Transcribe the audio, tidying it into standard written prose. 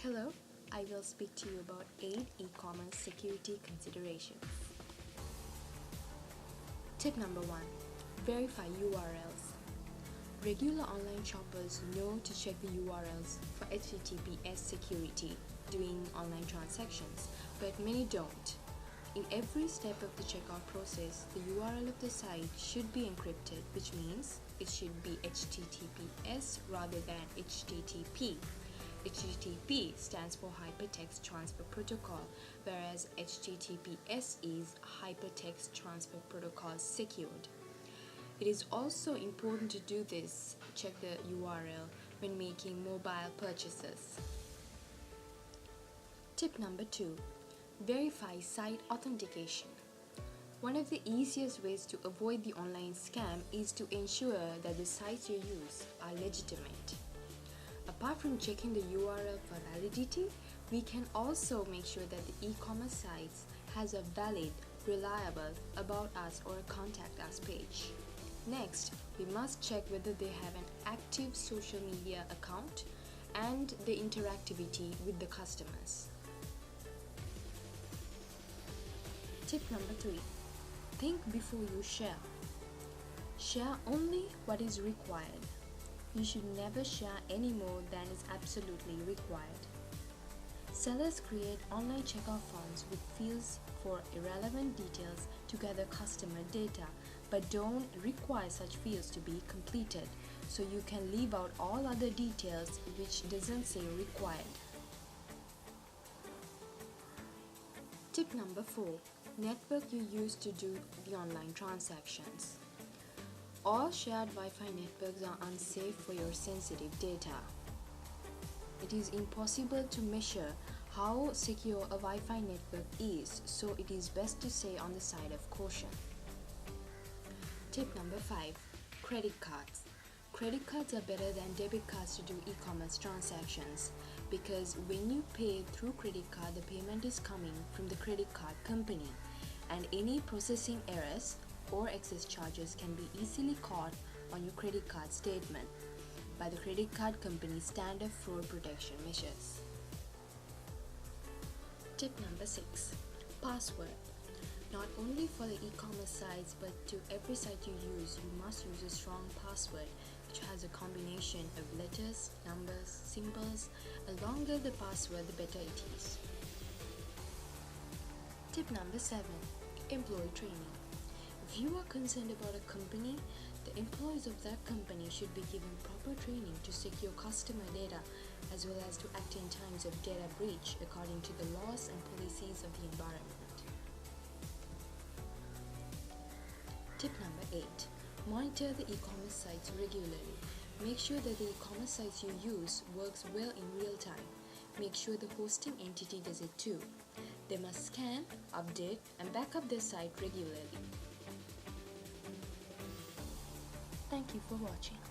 Hello, I will speak to you about 8 e-commerce security considerations. Tip number 1. Verify URLs. Regular online shoppers know to check the URLs for HTTPS security during online transactions, but many don't. In every step of the checkout process, the URL of the site should be encrypted, which means it should be HTTPS rather than HTTP. HTTP stands for Hypertext Transfer Protocol, whereas HTTPS is Hypertext Transfer Protocol Secured. It is also important to do this, check the URL when making mobile purchases. Tip number 2. Verify site authentication. One of the easiest ways to avoid the online scam is to ensure that the sites you use are legitimate. Apart from checking the URL for validity, we can also make sure that the e-commerce sites has a valid, reliable About Us or Contact Us page. Next, we must check whether they have an active social media account and the interactivity with the customers. Tip number 3. Think before you share. Share only what is required. You should never share any more than is absolutely required. Sellers create online checkout forms with fields for irrelevant details to gather customer data, but don't require such fields to be completed, so you can leave out all other details which doesn't say required. Tip number 4. Network you use to do the online transactions. All shared Wi-Fi networks are unsafe for your sensitive data. It is impossible to measure how secure a Wi-Fi network is, so it is best to stay on the side of caution. Tip number 5. Credit cards. Credit cards are better than debit cards to do e-commerce transactions because when you pay through credit card, the payment is coming from the credit card company, and any processing errors or excess charges can be easily caught on your credit card statement by the credit card company's standard fraud protection measures. Tip number 6. Password. Not only for the e-commerce sites but to every site you use, you must use a strong password which has a combination of letters, numbers, symbols. The longer the password, the better it is. Tip number 7. Employee training. If you are concerned about a company, the employees of that company should be given proper training to secure customer data as well as to act in times of data breach according to the laws and policies of the environment. Tip number 8. Monitor the e-commerce sites regularly. Make sure that the e-commerce sites you use works well in real time. Make sure the hosting entity does it too. They must scan, update, and back up their site regularly. Thank you for watching.